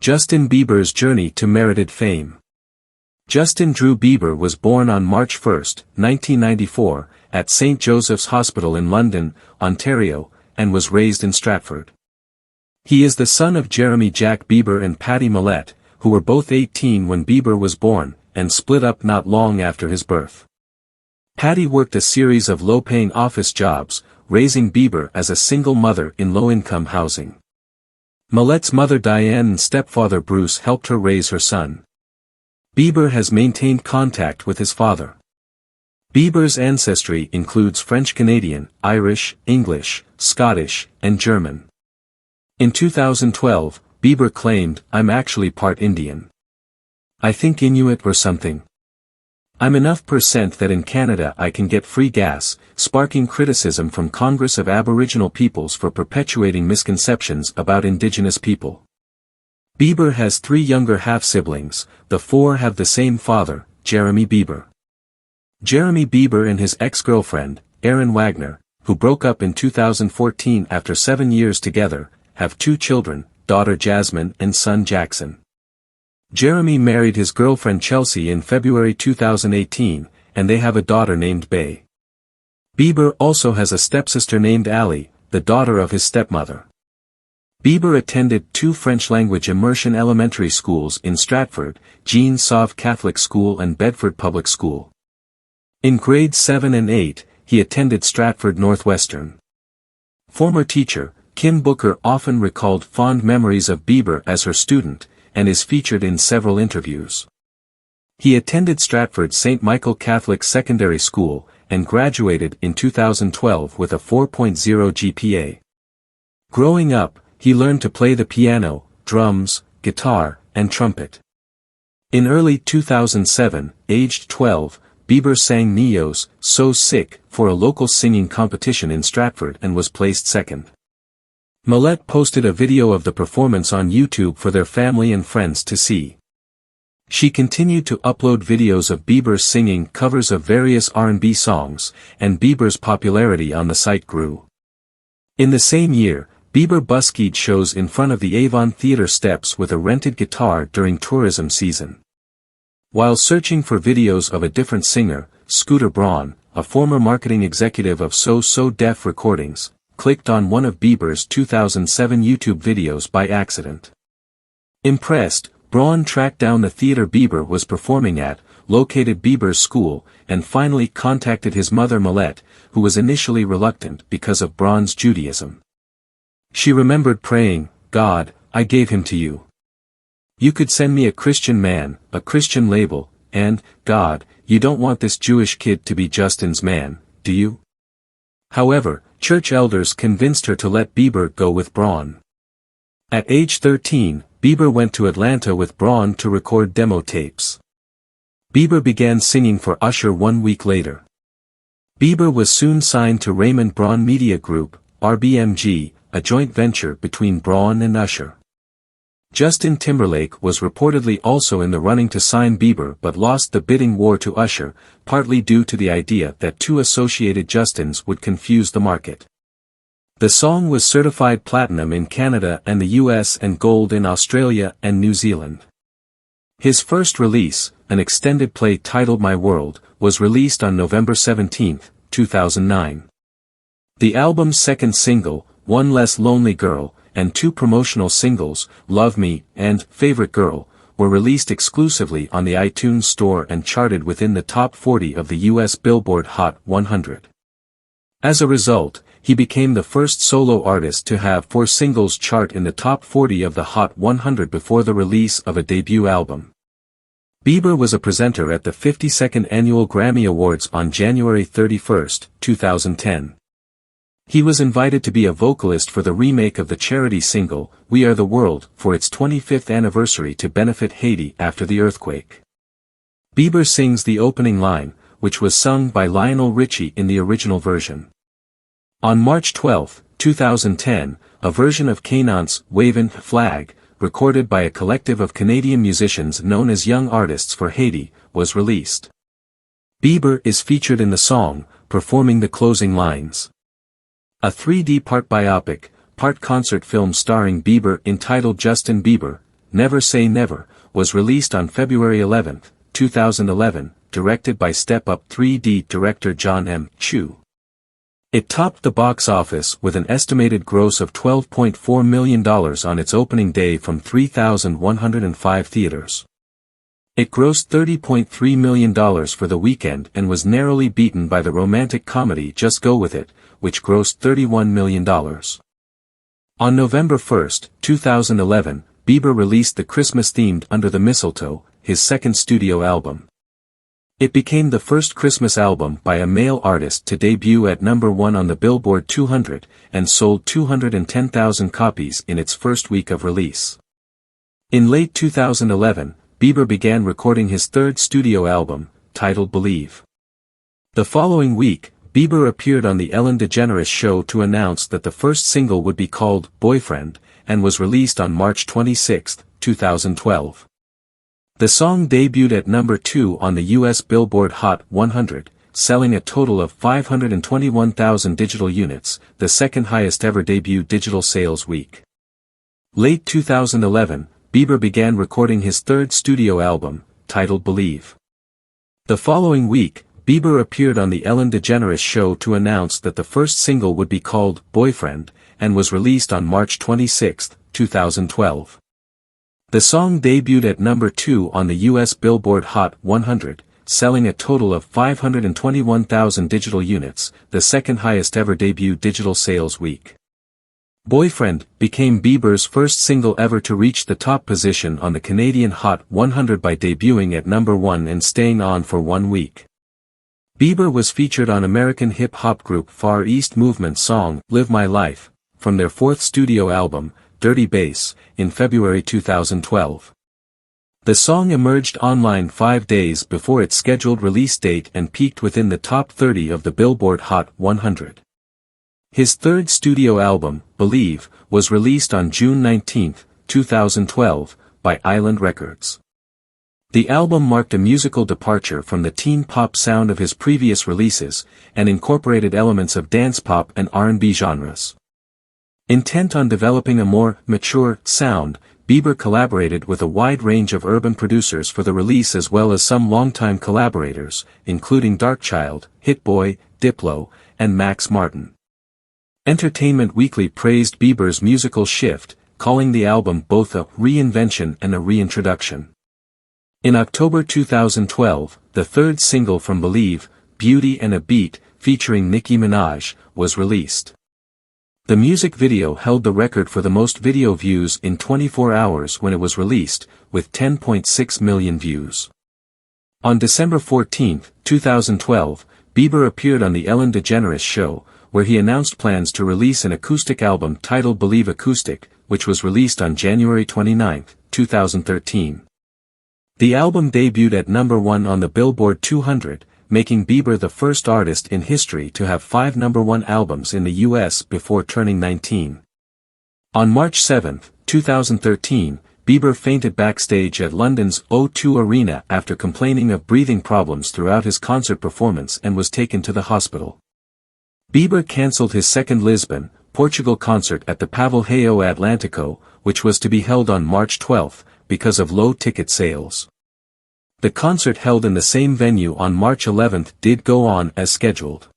Justin Bieber's journey to merited fame. Justin Drew Bieber was born on March 1, 1994, at St. Joseph's Hospital in London, Ontario, and was raised in Stratford. He is the son of Jeremy Jack Bieber and Patty Millett, who were both 18 when Bieber was born, and split up not long after his birth. Patty worked a series of low-paying office jobs, raising Bieber as a single mother in low-income housing. Millett's mother Diane and stepfather Bruce helped her raise her son. Bieber has maintained contact with his father. Bieber's ancestry includes French-Canadian, Irish, English, Scottish, and German. In 2012, Bieber claimed, "I'm actually part Indian. I think Inuit or something. I'm enough % that in Canada I can get free gas," sparking criticism from Congress of Aboriginal Peoples for perpetuating misconceptions about Indigenous people. Bieber has 3 younger half-siblings, the 4 have the same father, Jeremy Bieber. Jeremy Bieber and his ex-girlfriend, Erin Wagner, who broke up in 2014 after 7 years together, have 2 children, daughter Jasmine and son Jackson. Jeremy married his girlfriend Chelsea in February 2018, and they have a daughter named Bay. Bieber also has a stepsister named Allie, the daughter of his stepmother. Bieber attended 2 French-language immersion elementary schools in Stratford, Jean Sauve Catholic School and Bedford Public School. In grades 7 and 8, he attended Stratford Northwestern. Former teacher, Kim Booker often recalled fond memories of Bieber as her student, and is featured in several interviews. He attended Stratford St. Michael Catholic Secondary School, and graduated in 2012 with a 4.0 GPA. Growing up, he learned to play the piano, drums, guitar, and trumpet. In early 2007, aged 12, Bieber sang Ne-Yo's "So Sick" for a local singing competition in Stratford and was placed second. Millett posted a video of the performance on YouTube for their family and friends to see. She continued to upload videos of Bieber singing covers of various R&B songs, and Bieber's popularity on the site grew. In the same year, Bieber buskied shows in front of the Avon Theatre steps with a rented guitar during tourism season. While searching for videos of a different singer, Scooter Braun, a former marketing executive of So Def Recordings, clicked on one of Bieber's 2007 YouTube videos by accident. Impressed, Braun tracked down the theater Bieber was performing at, located Bieber's school, and finally contacted his mother Millett, who was initially reluctant because of Braun's Judaism. She remembered praying, "God, I gave him to you. You could send me a Christian man, a Christian label, and, God, you don't want this Jewish kid to be Justin's man, do you?" However, church elders convinced her to let Bieber go with Braun. At age 13, Bieber went to Atlanta with Braun to record demo tapes. Bieber began singing for Usher 1 week later. Bieber was soon signed to Raymond Braun Media Group, RBMG, a joint venture between Braun and Usher. Justin Timberlake was reportedly also in the running to sign Bieber but lost the bidding war to Usher, partly due to the idea that 2 associated Justins would confuse the market. The song was certified platinum in Canada and the US and gold in Australia and New Zealand. His first release, an extended play titled My World, was released on November 17, 2009. The album's second single, One Less Lonely Girl, and 2 promotional singles, Love Me and Favorite Girl, were released exclusively on the iTunes Store and charted within the top 40 of the US Billboard Hot 100. As a result, he became the first solo artist to have 4 singles chart in the top 40 of the Hot 100 before the release of a debut album. Bieber was a presenter at the 52nd Annual Grammy Awards on January 31, 2010. He was invited to be a vocalist for the remake of the charity single, We Are the World, for its 25th anniversary to benefit Haiti after the earthquake. Bieber sings the opening line, which was sung by Lionel Richie in the original version. On March 12, 2010, a version of Kanan's Wavin' Flag, recorded by a collective of Canadian musicians known as Young Artists for Haiti, was released. Bieber is featured in the song, performing the closing lines. A 3D part biopic, part concert film starring Bieber entitled Justin Bieber, Never Say Never, was released on February 11, 2011, directed by Step Up 3D director John M. Chu. It topped the box office with an estimated gross of $12.4 million on its opening day from 3,105 theaters. It grossed $30.3 million for the weekend and was narrowly beaten by the romantic comedy Just Go With It, which grossed $31 million. On November 1, 2011, Bieber released the Christmas-themed Under the Mistletoe, his second studio album. It became the first Christmas album by a male artist to debut at number 1 on the Billboard 200, and sold 210,000 copies in its first week of release. In late 2011, Bieber began recording his third studio album, titled Believe. The following week, Bieber appeared on The Ellen DeGeneres Show to announce that the first single would be called Boyfriend, and was released on March 26, 2012. The song debuted at number 2 on the US Billboard Hot 100, selling a total of 521,000 digital units, the second highest ever debut digital sales week. Late 2011, Bieber began recording his third studio album, titled Believe. The following week, Bieber appeared on The Ellen DeGeneres Show to announce that the first single would be called Boyfriend, and was released on March 26, 2012. The song debuted at number 2 on the US Billboard Hot 100, selling a total of 521,000 digital units, the second highest ever debut digital sales week. Boyfriend became Bieber's first single ever to reach the top position on the Canadian Hot 100 by debuting at number 1 and staying on for 1 week. Bieber was featured on American hip-hop group Far East Movement's song, Live My Life, from their fourth studio album, Dirty Bass, in February 2012. The song emerged online 5 days before its scheduled release date and peaked within the top 30 of the Billboard Hot 100. His third studio album, Believe, was released on June 19, 2012, by Island Records. The album marked a musical departure from the teen pop sound of his previous releases, and incorporated elements of dance pop and R&B genres. Intent on developing a more mature sound, Bieber collaborated with a wide range of urban producers for the release as well as some longtime collaborators, including Darkchild, Hit Boy, Diplo, and Max Martin. Entertainment Weekly praised Bieber's musical shift, calling the album both a reinvention and a reintroduction. In October 2012, the third single from Believe, Beauty and a Beat, featuring Nicki Minaj, was released. The music video held the record for the most video views in 24 hours when it was released, with 10.6 million views. On December 14, 2012, Bieber appeared on The Ellen DeGeneres Show, where he announced plans to release an acoustic album titled Believe Acoustic, which was released on January 29, 2013. The album debuted at number 1 on the Billboard 200, making Bieber the first artist in history to have 5 number 1 albums in the US before turning 19. On March 7, 2013, Bieber fainted backstage at London's O2 Arena after complaining of breathing problems throughout his concert performance and was taken to the hospital. Bieber cancelled his second Lisbon, Portugal concert at the Pavilhão Atlântico, which was to be held on March 12, because of low ticket sales. The concert held in the same venue on March 11 did go on as scheduled.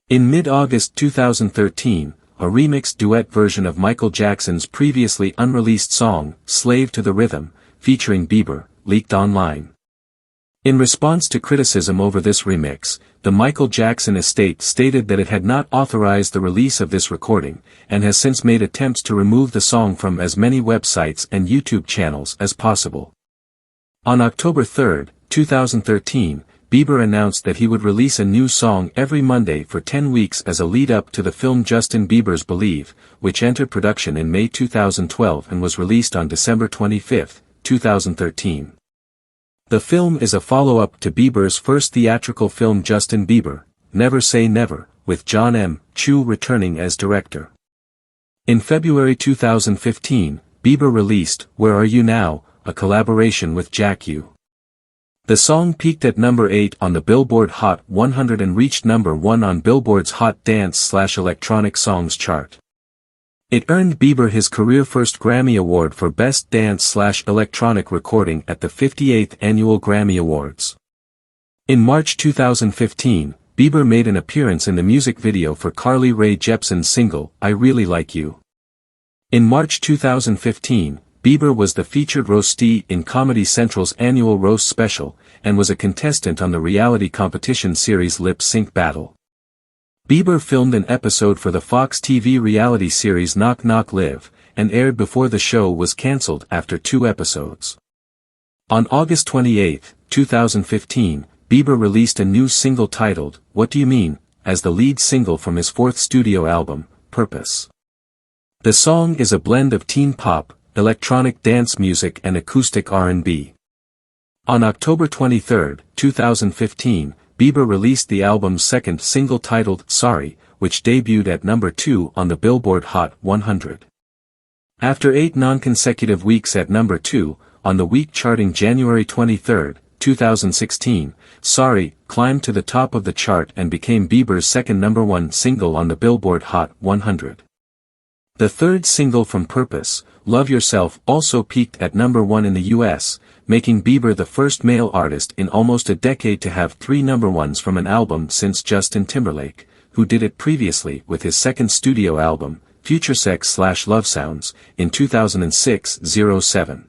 In mid-August 2013, a remixed duet version of Michael Jackson's previously unreleased song, Slave to the Rhythm, featuring Bieber, leaked online. In response to criticism over this remix, the Michael Jackson estate stated that it had not authorized the release of this recording, and has since made attempts to remove the song from as many websites and YouTube channels as possible. On October 3, 2013, Bieber announced that he would release a new song every Monday for 10 weeks as a lead-up to the film Justin Bieber's Believe, which entered production in May 2012 and was released on December 25, 2013. The film is a follow-up to Bieber's first theatrical film Justin Bieber, Never Say Never, with John M. Chu returning as director. In February 2015, Bieber released Where Are You Now?, a collaboration with Jack U. The song peaked at number 8 on the Billboard Hot 100 and reached number 1 on Billboard's Hot Dance/Electronic Songs chart. It earned Bieber his career-first Grammy Award for Best Dance/Electronic Recording at the 58th Annual Grammy Awards. In March 2015, Bieber made an appearance in the music video for Carly Rae Jepsen's single, I Really Like You. In March 2015, Bieber was the featured roastee in Comedy Central's annual roast special, and was a contestant on the reality competition series Lip Sync Battle. Bieber filmed an episode for the Fox TV reality series Knock Knock Live, and aired before the show was cancelled after 2 episodes. On August 28, 2015, Bieber released a new single titled, What Do You Mean, as the lead single from his 4th studio album, Purpose. The song is a blend of teen pop, electronic dance music and acoustic R&B. On October 23, 2015, Bieber released the album's 2nd single titled Sorry, which debuted at number 2 on the Billboard Hot 100. After 8 non-consecutive weeks at number 2, on the week charting January 23, 2016, Sorry climbed to the top of the chart and became Bieber's 2nd number 1 single on the Billboard Hot 100. The 3rd single from Purpose, Love Yourself, also peaked at number 1 in the US, making Bieber the first male artist in almost a decade to have 3 number 1s from an album since Justin Timberlake, who did it previously with his 2nd studio album, Future Sex/Love Sounds, in 2006-07.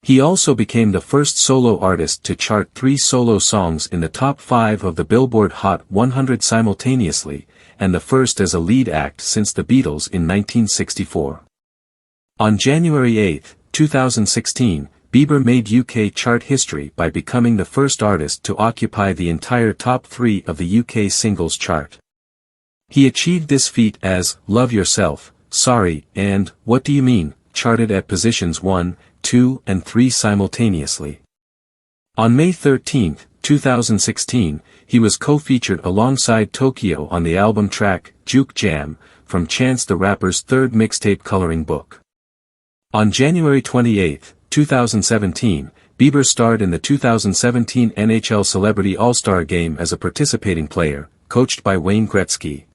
He also became the first solo artist to chart 3 solo songs in the top 5 of the Billboard Hot 100 simultaneously, and the first as a lead act since the Beatles in 1964. On January 8, 2016, Bieber made UK chart history by becoming the first artist to occupy the entire top 3 of the UK singles chart. He achieved this feat as Love Yourself, Sorry, and What Do You Mean charted at positions 1, 2, and 3 simultaneously. On May 13, 2016, he was co-featured alongside Tokyo on the album track, Juke Jam, from Chance the Rapper's 3rd mixtape Coloring Book. On January 28, 2017, Bieber starred in the 2017 NHL Celebrity All-Star Game as a participating player, coached by Wayne Gretzky.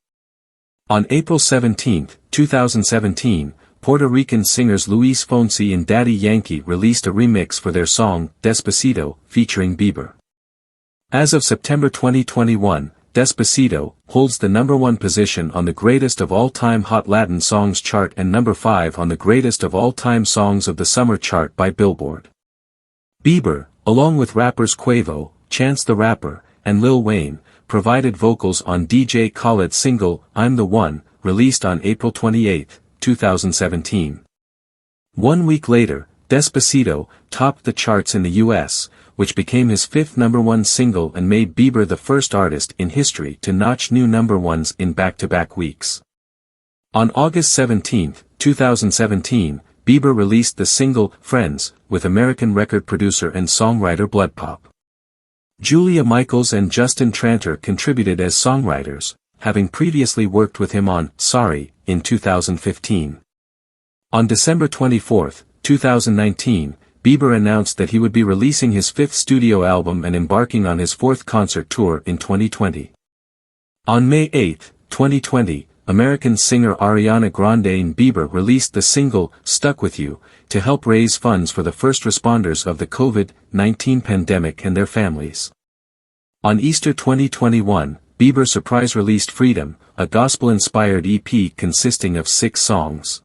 On April 17, 2017, Puerto Rican singers Luis Fonsi and Daddy Yankee released a remix for their song, Despacito, featuring Bieber. As of September 2021, Despacito holds the number 1 position on the Greatest of All-Time Hot Latin Songs chart and number 5 on the Greatest of All-Time Songs of the Summer chart by Billboard. Bieber, along with rappers Quavo, Chance the Rapper, and Lil Wayne, provided vocals on DJ Khaled's single, I'm the One, released on April 28, 2017. 1 week later, Despacito topped the charts in the US, which became his 5th number 1 single and made Bieber the first artist in history to notch new number 1s in back-to-back weeks. On August 17, 2017, Bieber released the single, Friends, with American record producer and songwriter Bloodpop. Julia Michaels and Justin Tranter contributed as songwriters, having previously worked with him on Sorry in 2015. On December 24, 2019, Bieber announced that he would be releasing his 5th studio album and embarking on his 4th concert tour in 2020. On May 8, 2020, American singer Ariana Grande and Bieber released the single, Stuck With You, to help raise funds for the first responders of the COVID-19 pandemic and their families. On Easter 2021, Bieber surprise-released Freedom, a gospel-inspired EP consisting of 6 songs.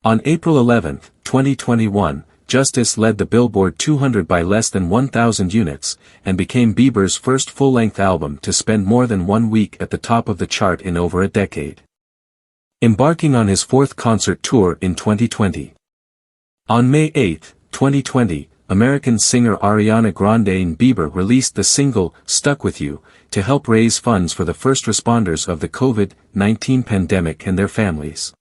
On April 11, 2021, Justice led the Billboard 200 by less than 1,000 units, and became Bieber's first full-length album to spend more than 1 week at the top of the chart in over a decade. Embarking on his 4th concert tour in 2020. On May 8, 2020, American singer Ariana Grande and Bieber released the single, Stuck With You, to help raise funds for the first responders of the COVID-19 pandemic and their families.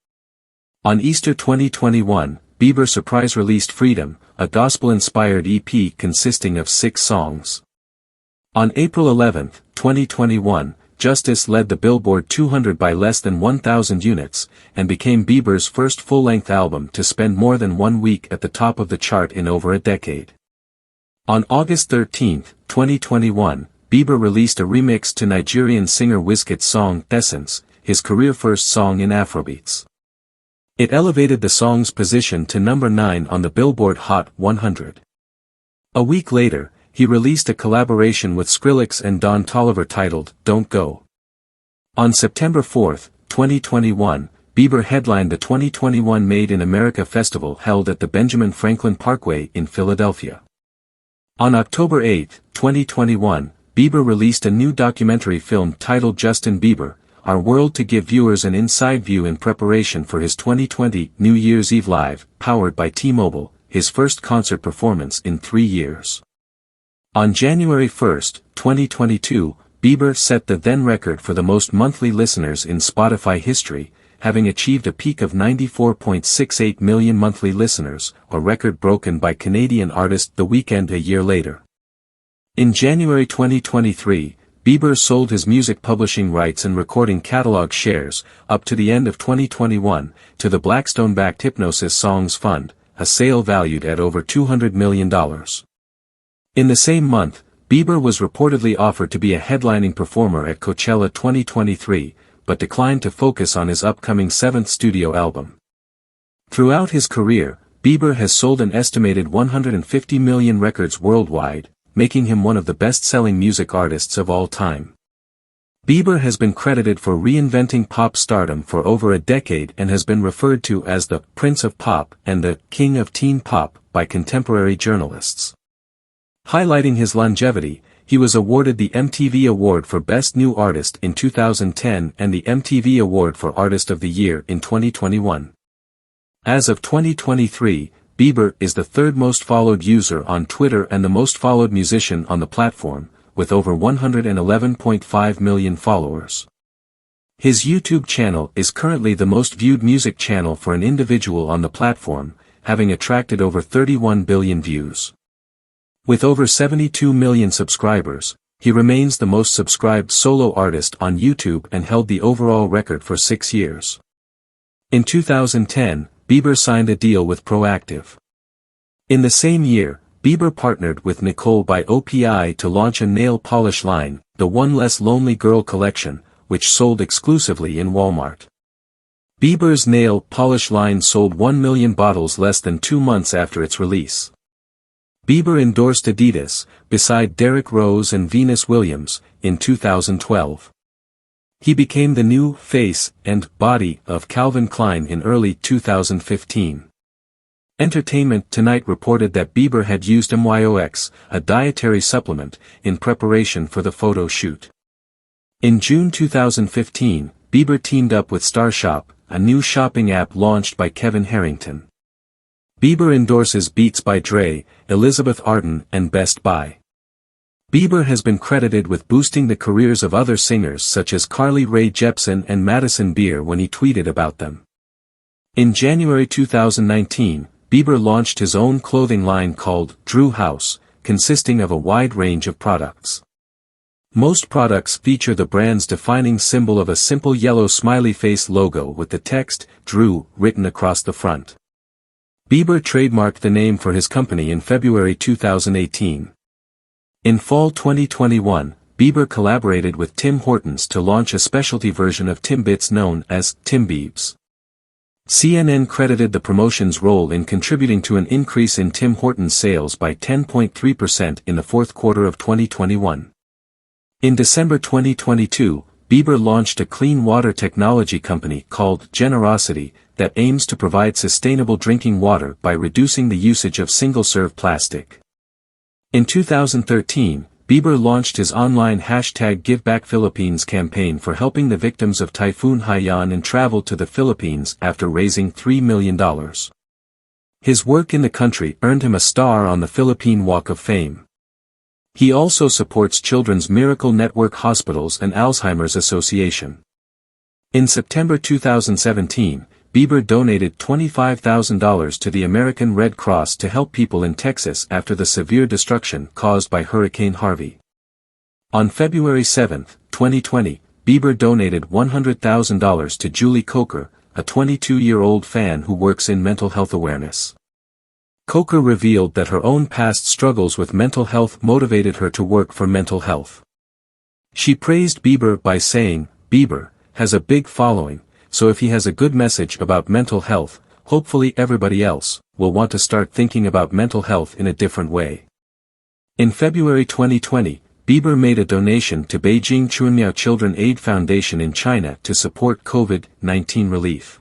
On Easter 2021, Bieber surprise-released Freedom, a gospel-inspired EP consisting of 6 songs. On April 11, 2021, Justice led the Billboard 200 by less than 1,000 units, and became Bieber's first full-length album to spend more than 1 week at the top of the chart in over a decade. On August 13, 2021, Bieber released a remix to Nigerian singer Wizkid's song, Essence, his career-first song in Afrobeats. It elevated the song's position to number 9 on the Billboard Hot 100. A week later, he released a collaboration with Skrillex and Don Toliver titled, Don't Go. On September 4, 2021, Bieber headlined the 2021 Made in America festival held at the Benjamin Franklin Parkway in Philadelphia. On October 8, 2021, Bieber released a new documentary film titled Justin Bieber, Our World to give viewers an inside view in preparation for his 2020 New Year's Eve Live, powered by T-Mobile, his first concert performance in 3 years. On January 1, 2022, Bieber set the then record for the most monthly listeners in Spotify history, having achieved a peak of 94.68 million monthly listeners, a record broken by Canadian artist The Weeknd a year later. In January 2023, Bieber sold his music publishing rights and recording catalog shares, up to the end of 2021, to the Blackstone-backed Hypnosis Songs Fund, a sale valued at over $200 million. In the same month, Bieber was reportedly offered to be a headlining performer at Coachella 2023, but declined to focus on his upcoming 7th studio album. Throughout his career, Bieber has sold an estimated 150 million records worldwide, making him one of the best-selling music artists of all time. Bieber has been credited for reinventing pop stardom for over a decade and has been referred to as the Prince of Pop and the King of Teen Pop by contemporary journalists. Highlighting his longevity, he was awarded the MTV Award for Best New Artist in 2010 and the MTV Award for Artist of the Year in 2021. As of 2023, Bieber is the third most followed user on Twitter and the most followed musician on the platform, with over 111.5 million followers. His YouTube channel is currently the most viewed music channel for an individual on the platform, having attracted over 31 billion views. With over 72 million subscribers, he remains the most subscribed solo artist on YouTube and held the overall record for 6 years. In 2010, Bieber signed a deal with Proactive. In the same year, Bieber partnered with Nicole by OPI to launch a nail polish line, the One Less Lonely Girl collection, which sold exclusively in Walmart. Bieber's nail polish line sold 1 million bottles less than 2 months after its release. Bieber endorsed Adidas, beside Derrick Rose and Venus Williams, in 2012. He became the new face and body of Calvin Klein in early 2015. Entertainment Tonight reported that Bieber had used MYOX, a dietary supplement, in preparation for the photo shoot. In June 2015, Bieber teamed up with Starshop, a new shopping app launched by Kevin Harrington. Bieber endorses Beats by Dre, Elizabeth Arden and Best Buy. Bieber has been credited with boosting the careers of other singers such as Carly Rae Jepsen and Madison Beer when he tweeted about them. In January 2019, Bieber launched his own clothing line called Drew House, consisting of a wide range of products. Most products feature the brand's defining symbol of a simple yellow smiley face logo with the text, Drew, written across the front. Bieber trademarked the name for his company in February 2018. In fall 2021, Bieber collaborated with Tim Hortons to launch a specialty version of Timbits known as Timbiebs. CNN credited the promotion's role in contributing to an increase in Tim Hortons sales by 10.3% in the fourth quarter of 2021. In December 2022, Bieber launched a clean water technology company called Generosity that aims to provide sustainable drinking water by reducing the usage of single-serve plastic. In 2013, Bieber launched his online #GiveBackPhilippines campaign for helping the victims of Typhoon Haiyan and traveled to the Philippines after raising $3 million. His work in the country earned him a star on the Philippine Walk of Fame. He also supports Children's Miracle Network Hospitals and Alzheimer's Association. In September 2017, Bieber donated $25,000 to the American Red Cross to help people in Texas after the severe destruction caused by Hurricane Harvey. On February 7, 2020, Bieber donated $100,000 to Julie Coker, a 22-year-old fan who works in mental health awareness. Coker revealed that her own past struggles with mental health motivated her to work for mental health. She praised Bieber by saying, "Bieber has a big following, so if he has a good message about mental health, hopefully everybody else will want to start thinking about mental health in a different way. In February 2020, Bieber made a donation to Beijing Chunmiao Children Aid Foundation in China to support COVID-19 relief.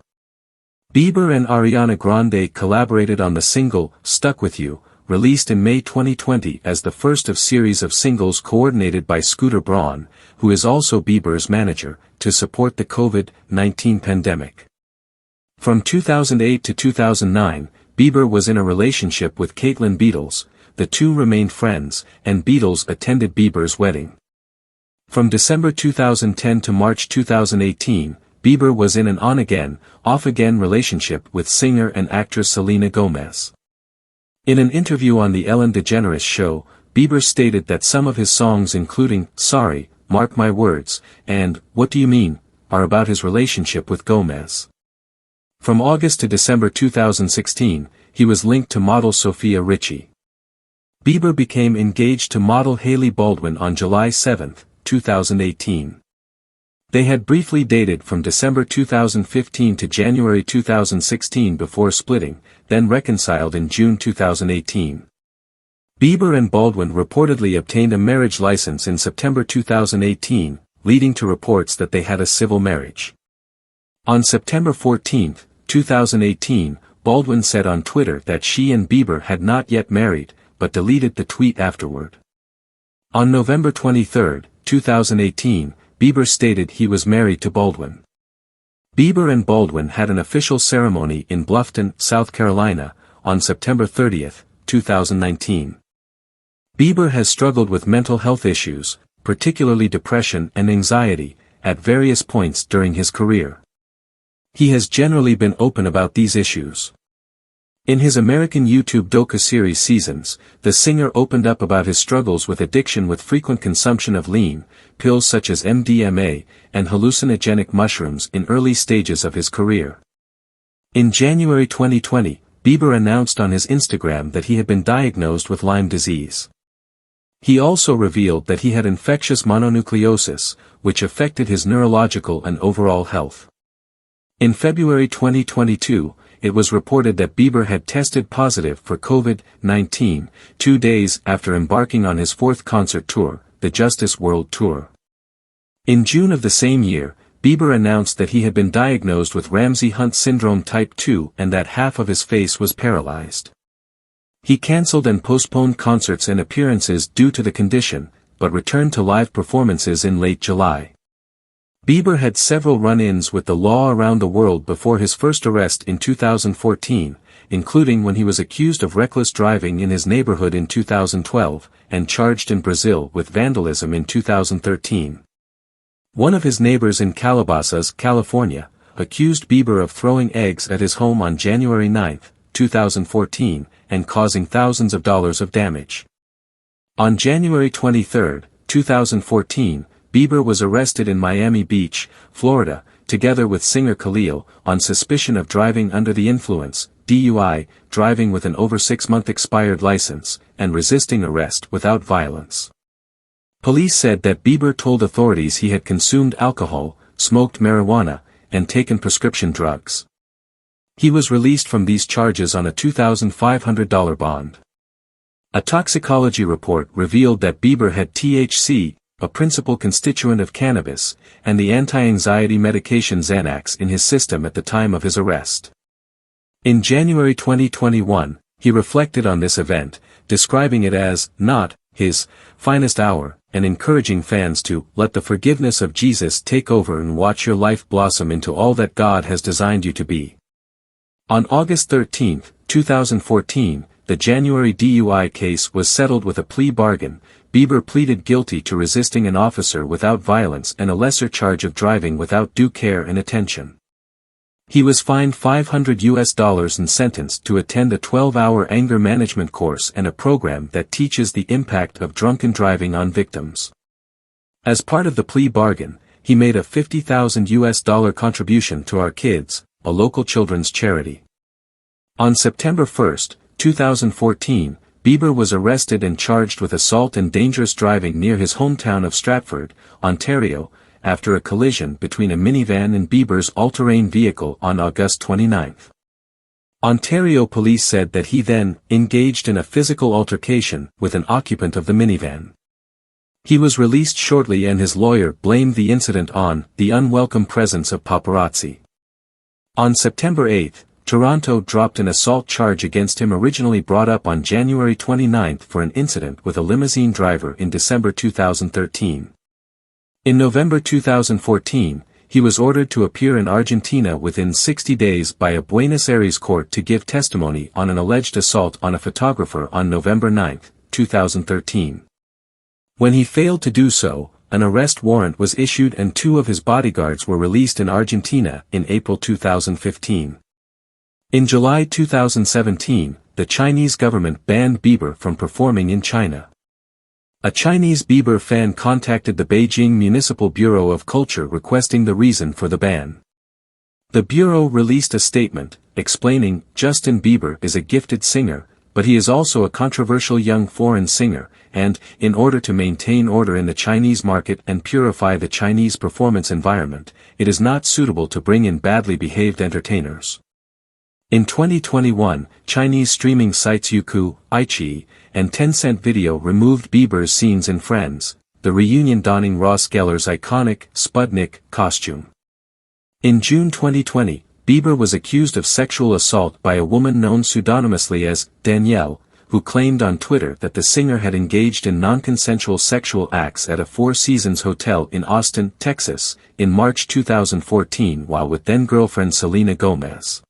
Bieber and Ariana Grande collaborated on the single, Stuck With You, released in May 2020 as the first of series of singles coordinated by Scooter Braun, who is also Bieber's manager, to support the COVID-19 pandemic. From 2008 to 2009, Bieber was in a relationship with Caitlin Beatles. The two remained friends, and Beatles attended Bieber's wedding. From December 2010 to March 2018, Bieber was in an on-again, off-again relationship with singer and actress Selena Gomez. In an interview on The Ellen DeGeneres Show, Bieber stated that some of his songs including Sorry, Mark My Words, and What Do You Mean, are about his relationship with Gomez. From August to December 2016, he was linked to model Sophia Richie. Bieber became engaged to model Hailey Baldwin on July 7, 2018. They had briefly dated from December 2015 to January 2016 before splitting, then reconciled in June 2018. Bieber and Baldwin reportedly obtained a marriage license in September 2018, leading to reports that they had a civil marriage. On September 14, 2018, Baldwin said on Twitter that she and Bieber had not yet married, but deleted the tweet afterward. On November 23, 2018, Bieber stated he was married to Baldwin. Bieber and Baldwin had an official ceremony in Bluffton, South Carolina, on September 30, 2019. Bieber has struggled with mental health issues, particularly depression and anxiety, at various points during his career. He has generally been open about these issues. In his American YouTube docu-series Seasons, the singer opened up about his struggles with addiction with frequent consumption of lean, pills such as MDMA, and hallucinogenic mushrooms in early stages of his career. In January 2020, Bieber announced on his Instagram that he had been diagnosed with Lyme disease. He also revealed that he had infectious mononucleosis, which affected his neurological and overall health. In February 2022, it was reported that Bieber had tested positive for COVID-19, 2 days after embarking on his fourth concert tour, the Justice World Tour. In June of the same year, Bieber announced that he had been diagnosed with Ramsay-Hunt syndrome type 2 and that half of his face was paralyzed. He cancelled and postponed concerts and appearances due to the condition, but returned to live performances in late July. Bieber had several run-ins with the law around the world before his first arrest in 2014, including when he was accused of reckless driving in his neighborhood in 2012, and charged in Brazil with vandalism in 2013. One of his neighbors in Calabasas, California, accused Bieber of throwing eggs at his home on January 9, 2014, and causing thousands of dollars of damage. On January 23, 2014, Bieber was arrested in Miami Beach, Florida, together with singer Khalil, on suspicion of driving under the influence, DUI, driving with an over 6-month expired license, and resisting arrest without violence. Police said that Bieber told authorities he had consumed alcohol, smoked marijuana, and taken prescription drugs. He was released from these charges on a $2,500 bond. A toxicology report revealed that Bieber had THC, a principal constituent of cannabis, and the anti-anxiety medication Xanax in his system at the time of his arrest. In January 2021, he reflected on this event, describing it as, not, his, finest hour, and encouraging fans to, let the forgiveness of Jesus take over and watch your life blossom into all that God has designed you to be. On August 13, 2014, the January DUI case was settled with a plea bargain. Bieber pleaded guilty to resisting an officer without violence and a lesser charge of driving without due care and attention. He was fined $500 and sentenced to attend a 12-hour anger management course and a program that teaches the impact of drunken driving on victims. As part of the plea bargain, he made a $50,000 contribution to Our Kids, a local children's charity. On September 1, 2014, Bieber was arrested and charged with assault and dangerous driving near his hometown of Stratford, Ontario, after a collision between a minivan and Bieber's all-terrain vehicle on August 29. Ontario police said that he then engaged in a physical altercation with an occupant of the minivan. He was released shortly and his lawyer blamed the incident on the unwelcome presence of paparazzi. On September 8, Toronto dropped an assault charge against him originally brought up on January 29 for an incident with a limousine driver in December 2013. In November 2014, he was ordered to appear in Argentina within 60 days by a Buenos Aires court to give testimony on an alleged assault on a photographer on November 9, 2013. When he failed to do so, an arrest warrant was issued and 2 of his bodyguards were released in Argentina in April 2015. In July 2017, the Chinese government banned Bieber from performing in China. A Chinese Bieber fan contacted the Beijing Municipal Bureau of Culture requesting the reason for the ban. The bureau released a statement, explaining, "Justin Bieber is a gifted singer, but he is also a controversial young foreign singer, and, in order to maintain order in the Chinese market and purify the Chinese performance environment, it is not suitable to bring in badly behaved entertainers." In 2021, Chinese streaming sites Youku, iQIYI, and Tencent Video removed Bieber's scenes in Friends, the reunion donning Ross Geller's iconic Sputnik costume. In June 2020, Bieber was accused of sexual assault by a woman known pseudonymously as Danielle, who claimed on Twitter that the singer had engaged in non-consensual sexual acts at a Four Seasons hotel in Austin, Texas, in March 2014 while with then-girlfriend Selena Gomez.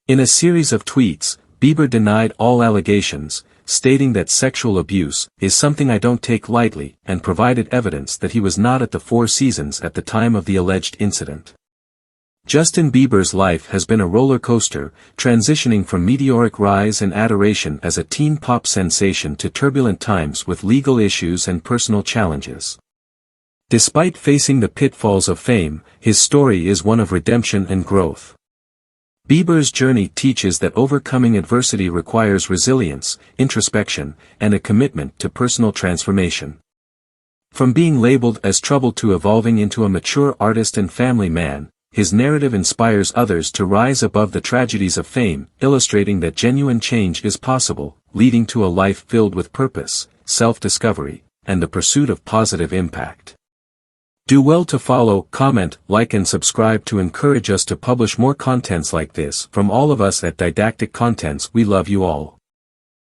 In a series of tweets, Bieber denied all allegations, stating that sexual abuse is something I don't take lightly, and provided evidence that he was not at the Four Seasons at the time of the alleged incident. Justin Bieber's life has been a roller coaster, transitioning from meteoric rise and adoration as a teen pop sensation to turbulent times with legal issues and personal challenges. Despite facing the pitfalls of fame, his story is one of redemption and growth. Bieber's journey teaches that overcoming adversity requires resilience, introspection, and a commitment to personal transformation. From being labeled as troubled to evolving into a mature artist and family man, his narrative inspires others to rise above the tragedies of fame, illustrating that genuine change is possible, leading to a life filled with purpose, self-discovery, and the pursuit of positive impact. Do well to follow, comment, like and subscribe to encourage us to publish more contents like this. From all of us at Didactic Contents, we love you all.